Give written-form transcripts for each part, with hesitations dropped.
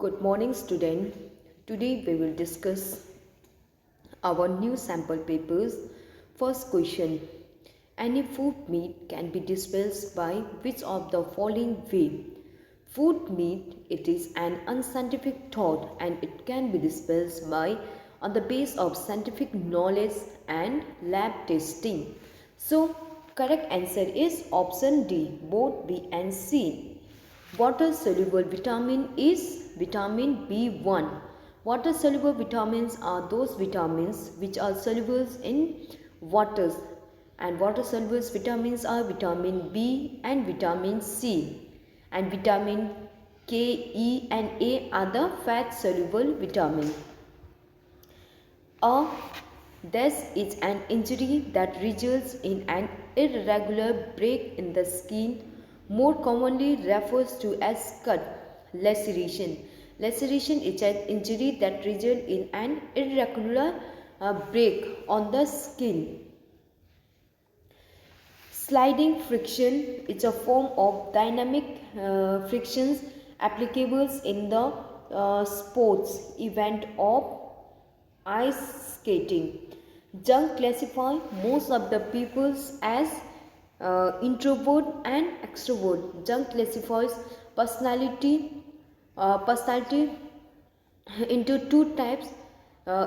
Good morning, student. Today we will discuss our new sample papers. First question: any food meat can be dispensed by which of the following way? Food meat, it is an unscientific thought and it can be dispensed by on the base of scientific knowledge and lab testing. So, correct answer is option D, both B and C. Water soluble vitamin is vitamin B1. Water soluble vitamins are those vitamins which are soluble in waters, and water soluble vitamins are vitamin B and vitamin C, and vitamin K, E and A are the fat soluble vitamin. A death is an injury that results in an irregular break in the skin, more commonly refers to as cut. Laceration. Laceration is an injury that results in an irregular break on the skin. Sliding friction is a form of dynamic frictions applicable in the sports event of ice skating. Jung classify most of the peoples as introvert and extrovert. Jung classifies personality into two types: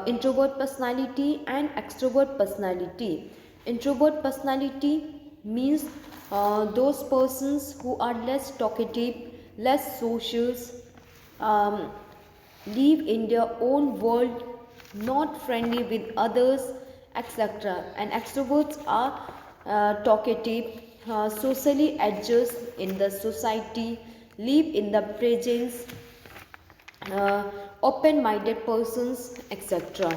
introvert personality and extrovert personality. Introvert personality means those persons who are less talkative, less social, um, live in their own world, not friendly with others, etc. And extroverts are talkative, socially adjust in the society, live in the presence, open-minded persons, etc.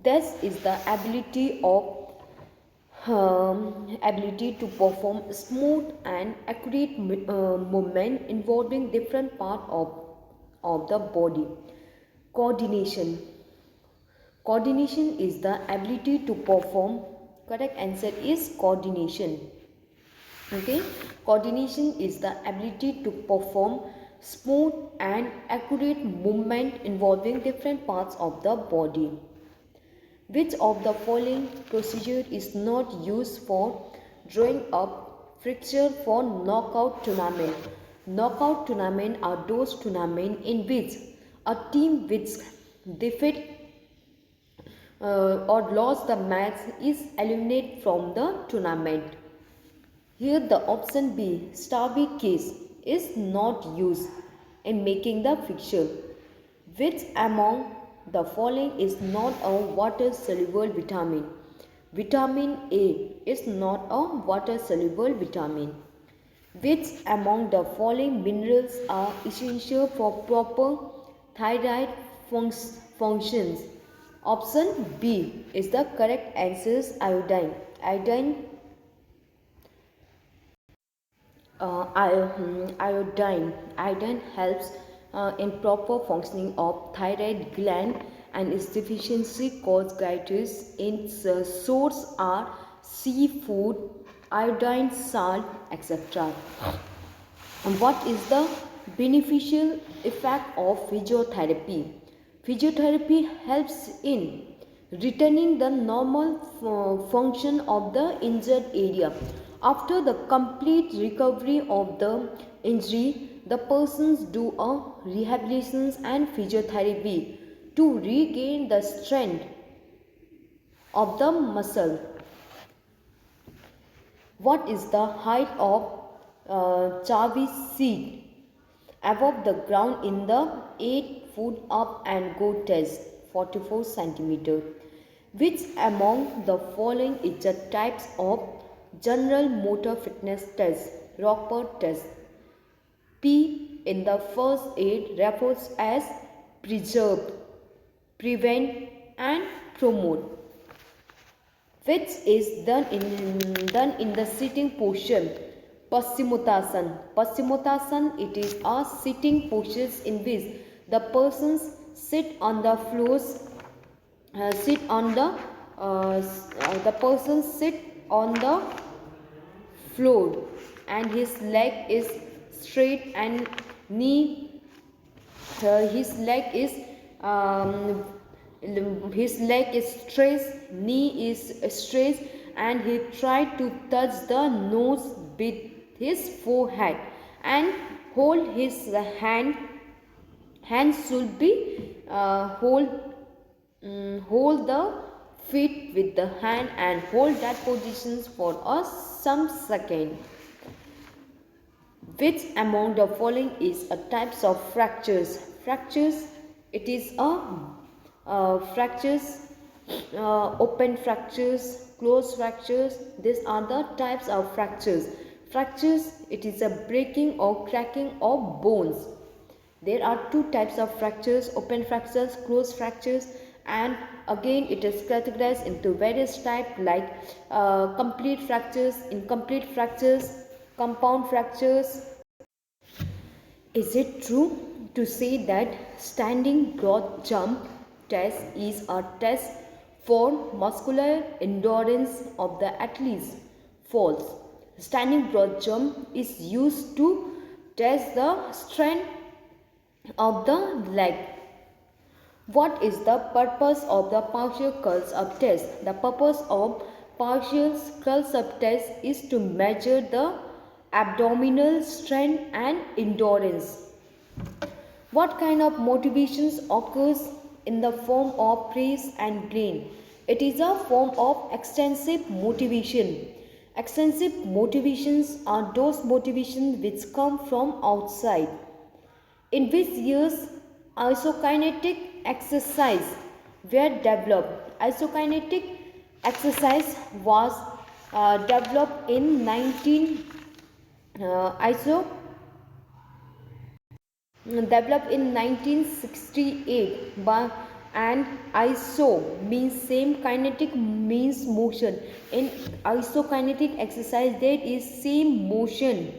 This is the ability to perform smooth and accurate movement involving different parts of the body. Coordination. Coordination is the ability to perform. Correct answer is coordination. Okay, coordination is the ability to perform smooth and accurate movement involving different parts of the body. Which of the following procedure is not used for drawing up fixture for knockout tournament? Knockout tournament are those tournaments in which a team which defeat or lost the match is eliminated from the tournament. Here the option B, Starby case, is not used in making the fixture. Which among the following is not a water soluble vitamin? Vitamin A is not a water soluble vitamin. Which among the following minerals are essential for proper thyroid functions? Option B is the correct answer. Iodine. Iodine helps in proper functioning of thyroid gland, and its deficiency causes gastritis. Its source are seafood, iodine, salt, etc. And what is the beneficial effect of physiotherapy? Physiotherapy helps in returning the normal function of the injured area. After the complete recovery of the injury, the persons do a rehabilitation and physiotherapy to regain the strength of the muscle. What is the height of Chavi seed above the ground in the 8-foot up and go test? 44 centimeter. Which among the following is the types of general motor fitness test? Rockport test. P in the first aid refers as preserve, prevent and promote. Which is done in the sitting position? Paschimottanasana. Paschimottanasana, it is a sitting posture in which the persons sit on the floors, the person sit on the floor and his leg is straight and knee, his leg is um, his leg is straight, knee is straight, and he tried to touch the nose with his forehead and hold his hands should be hold the feet with the hand and hold that positions for some second. Which among the following is a types of fractures? Fractures, it is fractures, open fractures, closed fractures. These are the types of fractures. Fractures, it is a breaking or cracking of bones. There are two types of fractures: open fractures, closed fractures, and again it is categorized into various types like complete fractures, incomplete fractures, compound fractures. Is it true to say that standing broad jump test is a test for muscular endurance of the athletes? False. Standing broad jump is used to test the strength of the leg. What is the purpose of the partial curls up test? The purpose of partial curls up test is to measure the abdominal strength and endurance. What kind of motivations occurs in the form of praise and blame? It is a form of extrinsic motivation. Extrinsic motivations are those motivations which come from outside. In which years isokinetic exercise were developed? Isokinetic exercise was developed in 1968 by, and iso means same, kinetic means motion. In isokinetic exercise there is same motion,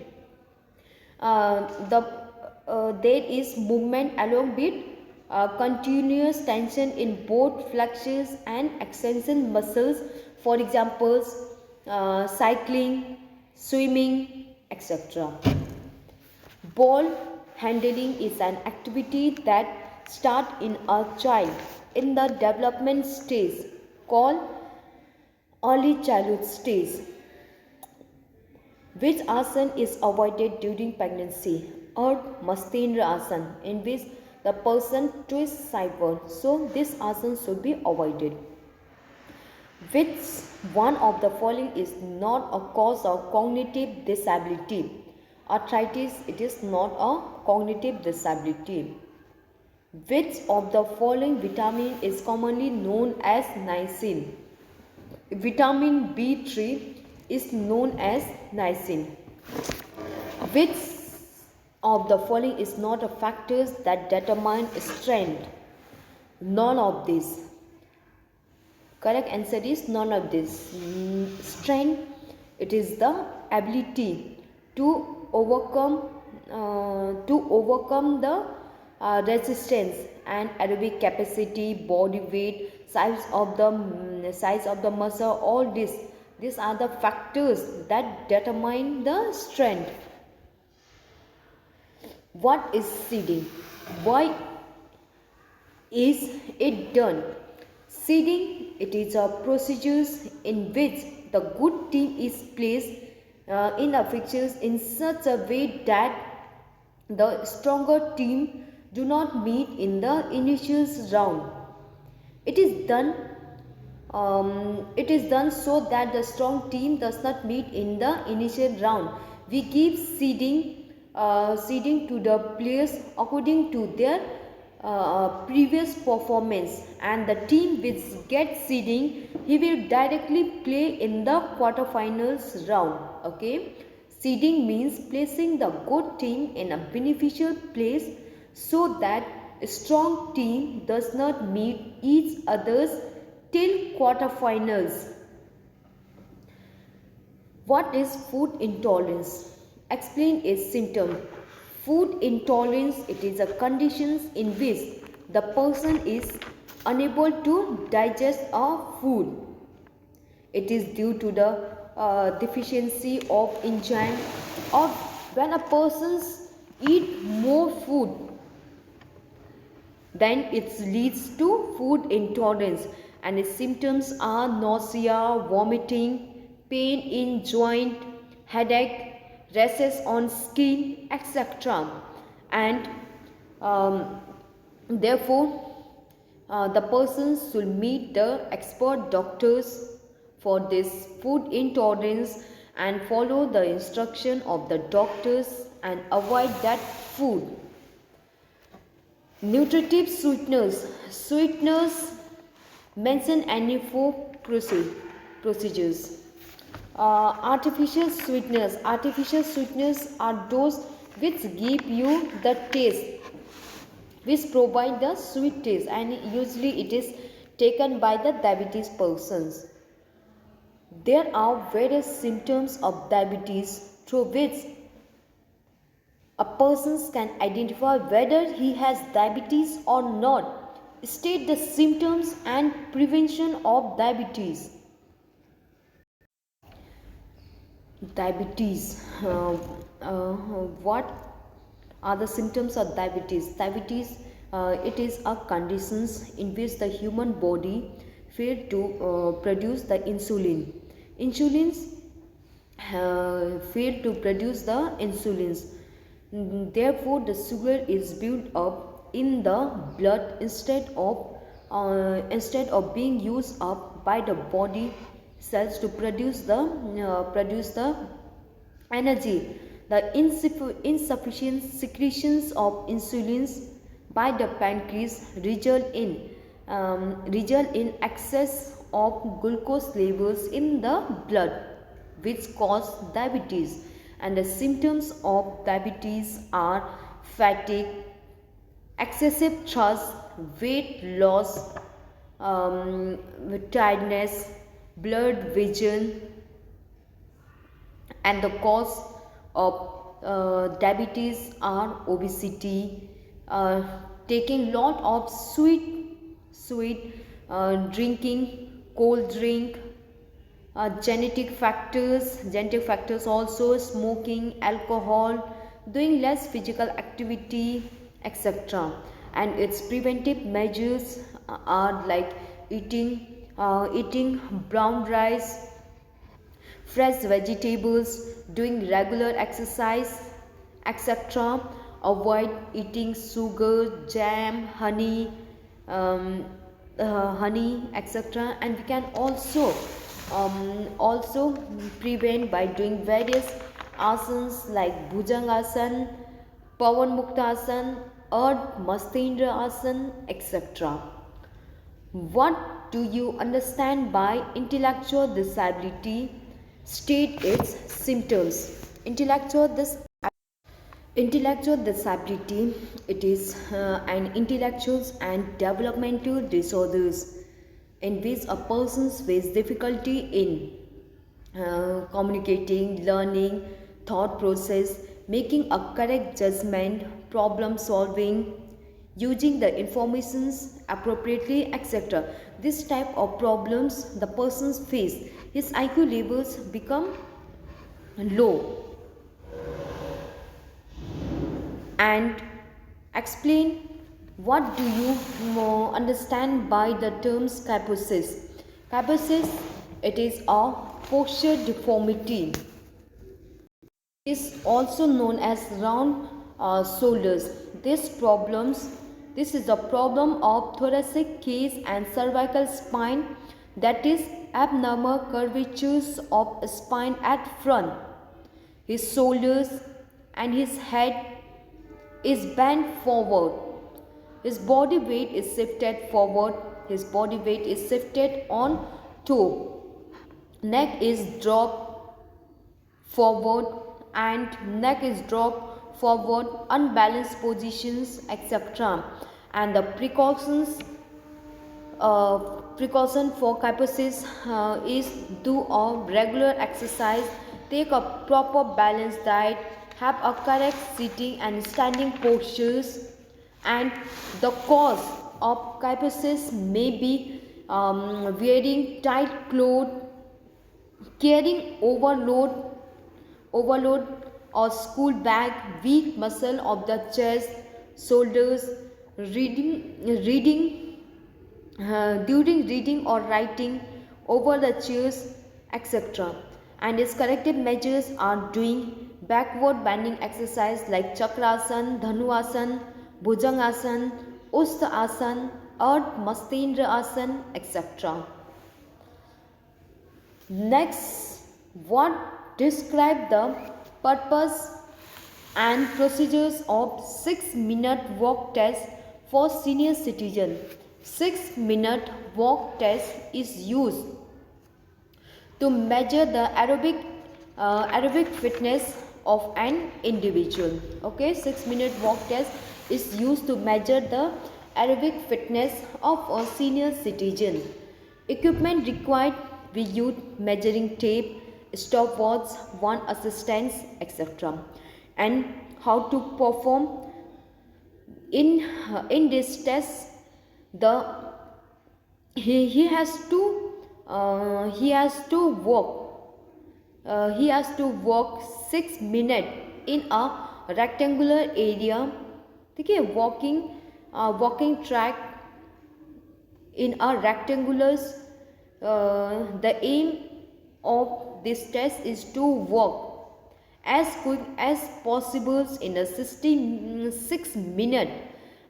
there is movement along with continuous tension in both flexors and extension muscles, for examples cycling, swimming, etc. Ball handling is an activity that starts in a child in the development stage called early childhood stage. Which asana is avoided during pregnancy? Ardha asana, in which the person twists sideward. So this asana should be avoided. Which one of the following is not a cause of cognitive disability? Arthritis, it is not a cognitive disability. Which of the following vitamin is commonly known as niacin? Vitamin B3 is known as niacin. Which of the following is not a factors that determine strength? None of these. Correct answer is none of this. Strength, it is the ability to overcome the resistance and aerobic capacity, body weight, size of the muscle. All these are the factors that determine the strength. What is seeding? Why is it done? Seeding, it is a procedure in which the good team is placed in a fixtures in such a way that the stronger team do not meet in the initial round. It is done so that the strong team does not meet in the initial round. We give seeding to the players according to their previous performance, and the team which gets seeding, he will directly play in the quarterfinals round. Okay, seeding means placing the good team in a beneficial place so that a strong team does not meet each others till quarterfinals. What is food intolerance? Explain its symptom. Food intolerance, it is a condition in which the person is unable to digest a food. It is due to the deficiency of enzyme of when a person eat more food, then it leads to food intolerance, and its symptoms are nausea, vomiting, pain in joint, headache, rashes on skin, etc. And um, therefore, the persons should meet the expert doctors for this food intolerance and follow the instruction of the doctors and avoid that food. Nutritive sweeteners. Sweeteners mention any four procedures. Artificial sweeteners. Artificial sweeteners are those which give you the taste, which provide the sweet taste, and usually it is taken by the diabetes persons. There are various symptoms of diabetes through which a person can identify whether he has diabetes or not. State the symptoms and prevention of diabetes. Diabetes. What are the symptoms of diabetes? Diabetes, it is a condition in which the human body fail to produce the insulin. Insulins fail to produce the insulins. Therefore, the sugar is built up in the blood instead of being used up by the body cells to produce the energy. The insufficient secretions of insulins by the pancreas result in excess of glucose levels in the blood, which cause diabetes. And the symptoms of diabetes are fatigue, excessive thirst, weight loss, tiredness, blurred vision, and the cause of diabetes are obesity, taking lot of sweet drinking, cold drink, genetic factors also, smoking, alcohol, doing less physical activity, etc. And its preventive measures are like eating brown rice, fresh vegetables, doing regular exercise, etc. Avoid eating sugar, jam, honey, etc. And we can also prevent by doing various asanas like Bhujangasana, Pawan Muktasana, Ardha Mastendra Asana, etc. What do you understand by intellectual disability? State its symptoms. Intellectual disability, it is an intellectual and developmental disorders in which a person faces difficulty in communicating, learning, thought process, making a correct judgment, problem solving, using the informations appropriately, etc. This type of problems the persons face, his IQ levels become low. And explain what do you understand by the terms kyphosis. Kyphosis, it is a posture deformity. It is also known as round shoulders. This is a problem of thoracic case and cervical spine, that is abnormal curvatures of spine at front. His shoulders and his head is bent forward. His body weight is shifted forward. His body weight is shifted on toe. Neck is dropped forward and neck is dropped forward, unbalanced positions, etc. And the precaution for kyphosis is do a regular exercise, take a proper balanced diet, have a correct sitting and standing postures. And the cause of kyphosis may be wearing tight clothes, carrying overload or school bag, weak muscle of the chest, shoulders, reading during reading or writing, over the chairs, etc. And its corrective measures are doing backward bending exercise like Chakrasan, Dhanuasan, Bhujangasan, Asan, Ardha Mastendra Asan, etc. Next, what describe the purpose and procedures of 6-minute walk test for senior citizen. 6-minute walk test is used to measure the aerobic fitness of an individual. Okay, 6-minute walk test is used to measure the aerobic fitness of a senior citizen. Equipment required, we use measuring tape, stopwatch, one assistance, etc. And how to perform in this test, the he has to walk 6 minutes in a rectangular area. Okay, walking track in a rectangular. The aim of this test is to walk as quick as possible in a 6 minutes,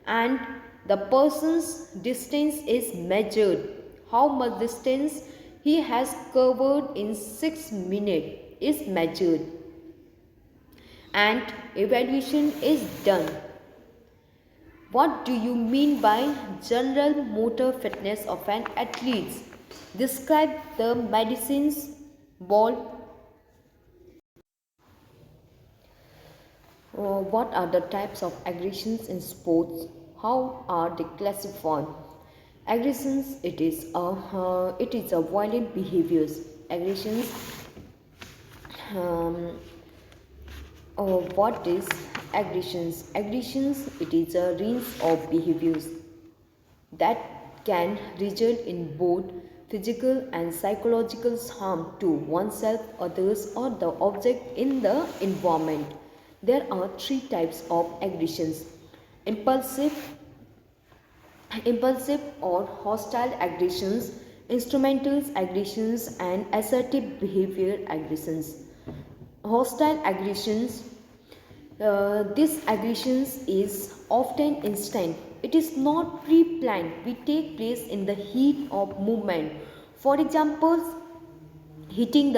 and the person's distance is measured. How much distance he has covered in 6 minutes is measured, and evaluation is done. What do you mean by general motor fitness of an athlete? Describe the medicine's ball. What are the types of aggressions in sports? How are they classified? Aggressions, it is a violent behaviors. Aggressions. What is aggressions? Aggressions, it is a range of behaviors that can result in both physical and psychological harm to oneself, others, or the object in the environment. There are 3 types of aggressions: impulsive or hostile aggressions, instrumental aggressions, and assertive behavior aggressions. Hostile aggressions, this aggressions is often instant. It is not pre-planned. It takes place in the heat of movement. For example, hitting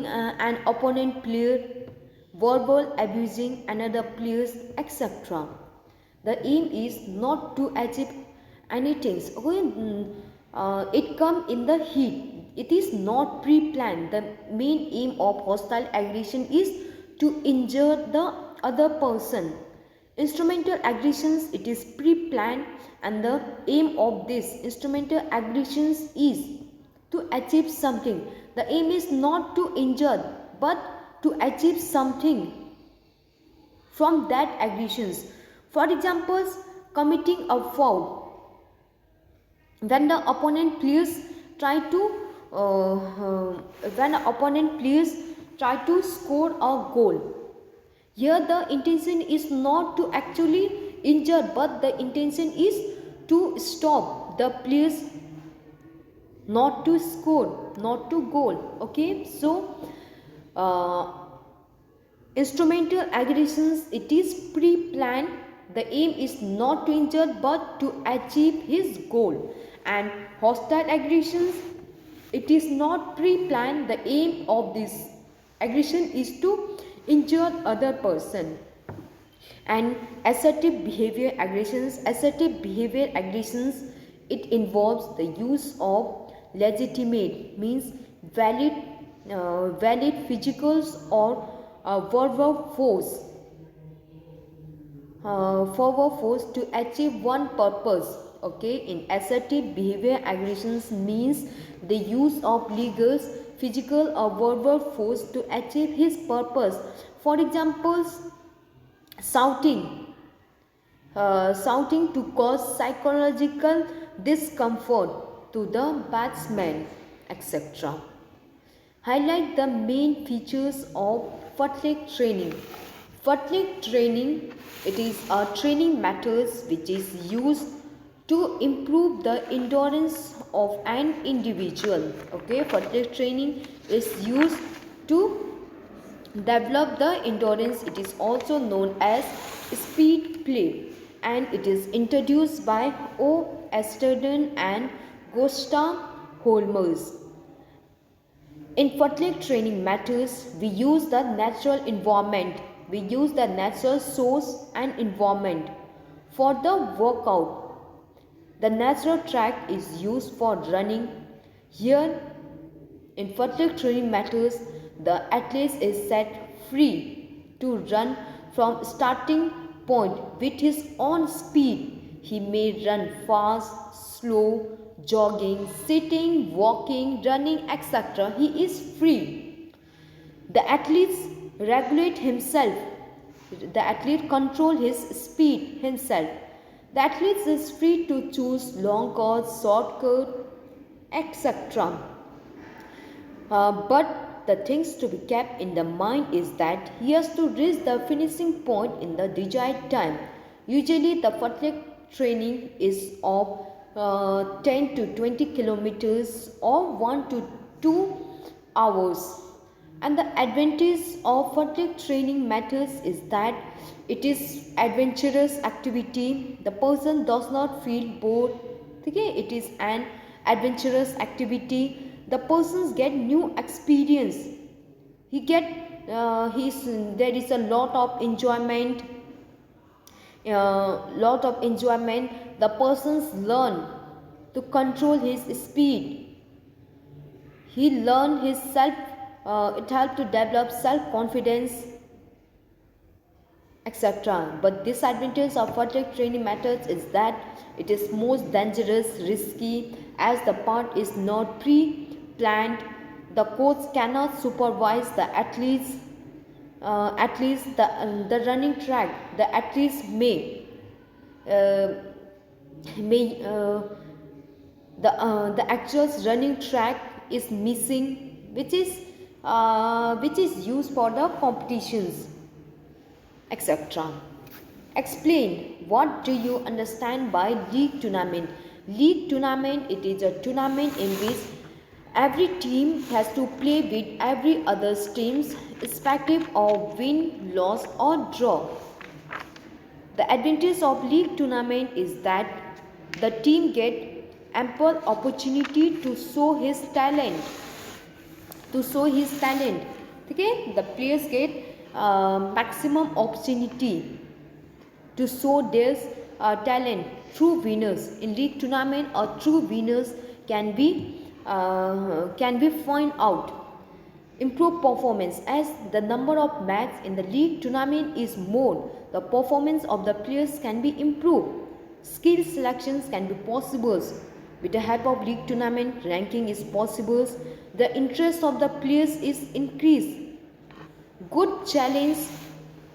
an opponent player, verbal abusing another player, etc. The aim is not to achieve anything. It comes in the heat. It is not pre-planned. The main aim of hostile aggression is to injure the other person. Instrumental aggressions, it is pre-planned, and the aim of this instrumental aggressions is to achieve something. The aim is not to injure but to achieve something from that aggressions. For example, committing a foul. When the opponent players try to score a goal. Here the intention is not to actually injure, but the intention is to stop the players not to score, not to goal. Okay, so instrumental aggressions, it is pre-planned. The aim is not to injure but to achieve his goal. And hostile aggressions, it is not pre-planned. The aim of this aggression is to injure other person. And assertive behavior aggressions, it involves the use of legitimate, means valid physical or verbal force to achieve one purpose. Okay, in assertive behavior aggressions means the use of legal, physical or verbal force to achieve his purpose. For example, shouting to cause psychological discomfort to the batsman, etc. Highlight the main features of footleg training. Footleg training, it is a training methods which is used to improve the endurance of an individual. Okay, footleg training is used to develop the endurance. It is also known as speed play, and it is introduced by O. Esterden and Gustav Holmers. In footleg training methods, we use the natural environment. We use the natural source and environment. For the workout, the natural track is used for running. Here, in footleg training methods, the athlete is set free to run from starting point with his own speed. He may run fast, slow, jogging, sitting, walking, running, etc. He is free. The athletes regulate himself. The athlete control his speed himself. The athlete is free to choose long cut, short cut, etc. But the things to be kept in the mind is that he has to reach the finishing point in the desired time. Usually the footleg training is of 10 to 20 kilometers or 1 to 2 hours. And the advantage of footleg training methods is that it is adventurous activity. The person does not feel bored. Okay, it is an adventurous activity. The persons get new experience. There is a lot of enjoyment. The persons learn to control his speed. He learn his self. It helps to develop self-confidence, etc. But disadvantage of footleg training methods is that it is most dangerous, risky, as the part is not pre-planned. The coach cannot supervise the athletes. The running track. The athletes the actual running track is missing, which is used for the competitions, etc. Explain, what do you understand by league tournament? League tournament, it is a tournament in which every team has to play with every other teams, irrespective of win, loss or draw. The advantage of league tournament is that the team get ample opportunity to show his talent. Okay, the players get maximum opportunity to show their talent. True winners in league tournament or true winners can be found out. Improve performance, as the number of matches in the league tournament is more, the performance of the players can be improved. Skill selections can be possible. With the help of league tournament, ranking is possible. The interest of the players is increased. Good challenge.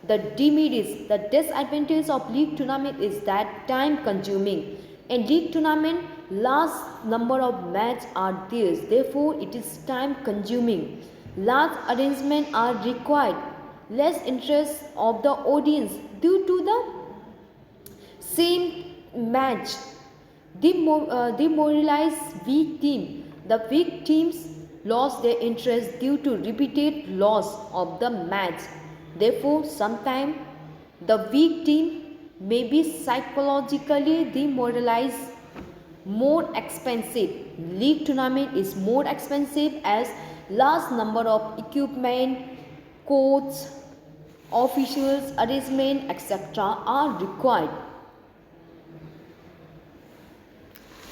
The demerits, the disadvantage of league tournament is that time consuming. In league tournament, large number of matches are there, therefore it is time consuming. Large arrangements are required. Less interest of the audience due to the same match. Demoralize weak team. The weak teams lost their interest due to repeated loss of the match. Therefore, sometimes the weak team may be psychologically demoralized. More expensive. League tournament is more expensive as large number of equipment, coach, officials, arrangement, etc. are required.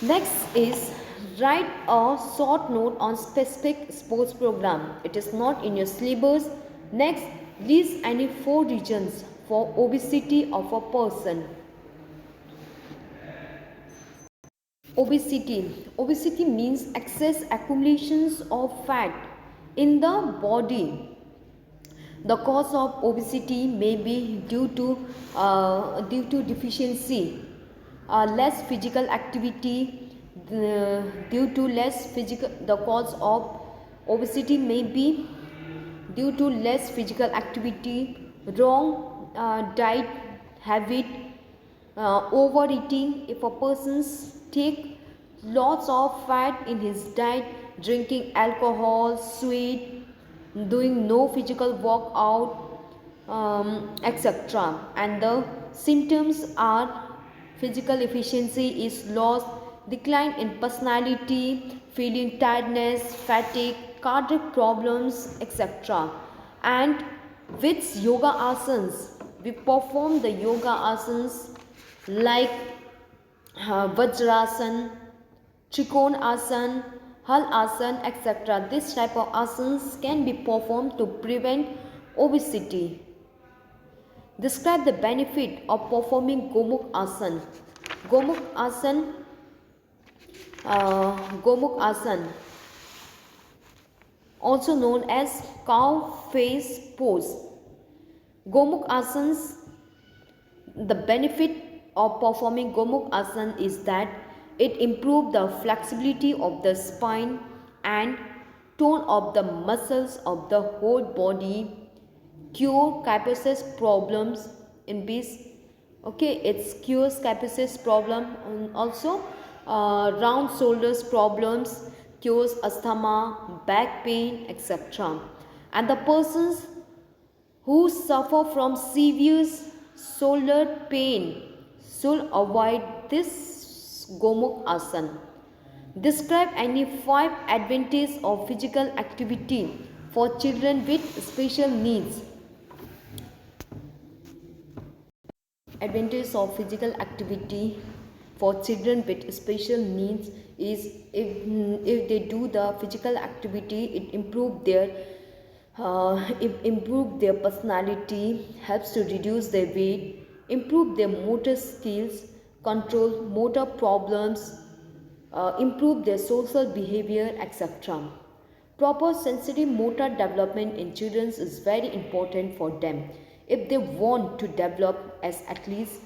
Next is write a short note on specific sports program. It is not in your syllabus. Next, list any 4 reasons for obesity of a person. Obesity means excess accumulations of fat in the body. The cause of obesity may be due to deficiency, less physical activity. Due to less physical, the cause of Obesity may be due to less physical activity, wrong diet habit, overeating. If a person take lots of fat in his diet, drinking alcohol, sweet, doing no physical workout, etc. And the symptoms are physical efficiency is lost, decline in personality, feeling tiredness, fatigue, cardiac problems, etc. And with yoga asanas, we perform the yoga asanas like Vajrasan, Trikonasana, Hal Asana, etc. This type of asanas can be performed to prevent obesity. Describe the benefit of performing Gomukh Asana. Gomukh Asana, Gomukh Asana, also known as cow face pose. Gomukh Asanas, the benefit of performing Gomukh Asana is that it improves the flexibility of the spine and tone of the muscles of the whole body, cure kyphosis problems in bees. Okay, it cures kyphosis problem, and also round shoulders problems, cures asthma, back pain, etc. And the persons who suffer from severe shoulder pain should avoid this Gomukh Asana. Describe any 5 advantages of physical activity for children with special needs. Advantage of physical activity for children with special needs is if they do the physical activity, it improve their personality, helps to reduce their weight, improve their motor skills, control motor problems, improve their social behavior, etc. Proper sensory motor development in children is very important for them. If they want to develop as at least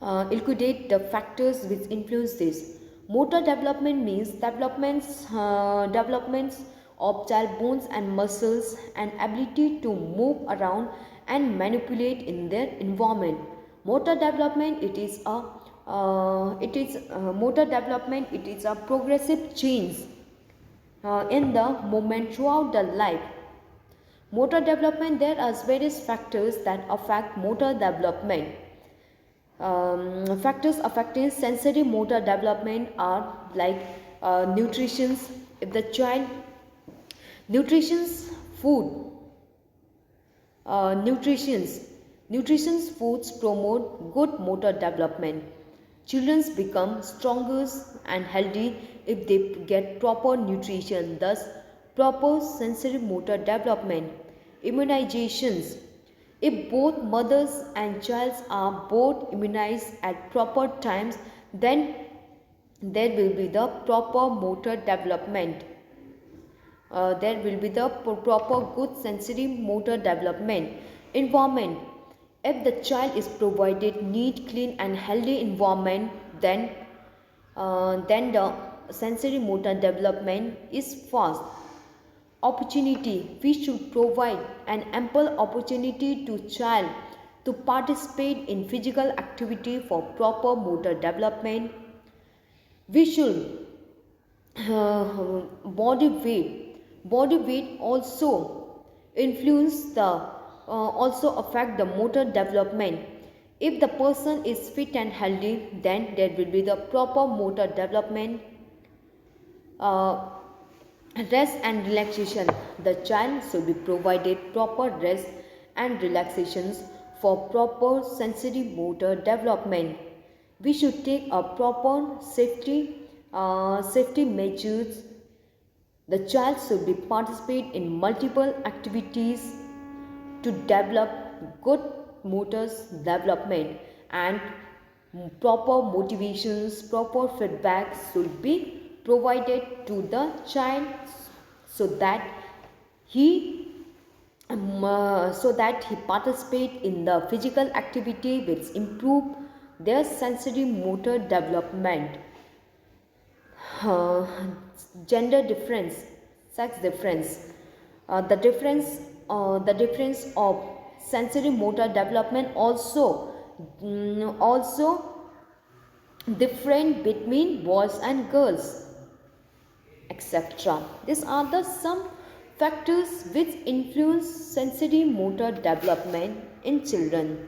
liquidate the factors which influence this. Motor development means developments of child bones and muscles and ability to move around and manipulate in their environment. Motor development it is a progressive change in the movement throughout the life. Motor development, there are various factors that affect motor development. Factors affecting sensory motor development are like nutrition. If the child nutrition's food nutrition's foods promote good motor development. Children become stronger and healthy if they get proper nutrition, thus proper sensory motor development. Immunizations. If both mothers and child are both immunized at proper times, then there will be the proper motor development. There will be the proper good sensory motor development. Environment. If the child is provided neat, clean and healthy environment, then the sensory motor development is fast. Opportunity. We should provide an ample opportunity to child to participate in physical activity for proper motor development. We should body weight also influence the also affect the motor development. If the person is fit and healthy, then there will be the proper motor development. Rest and relaxation. The child should be provided proper rest and relaxations for proper sensory motor development. We should take a proper safety measures. The child should be participate in multiple activities to develop good motor development, and proper motivations, proper feedback should be provided to the child so that he participate in the physical activity which improve their sensory motor development. uh, gender difference, sex difference, the difference of sensory motor development also different between boys and girls, etc. These are the some factors which influence sensory motor development in children.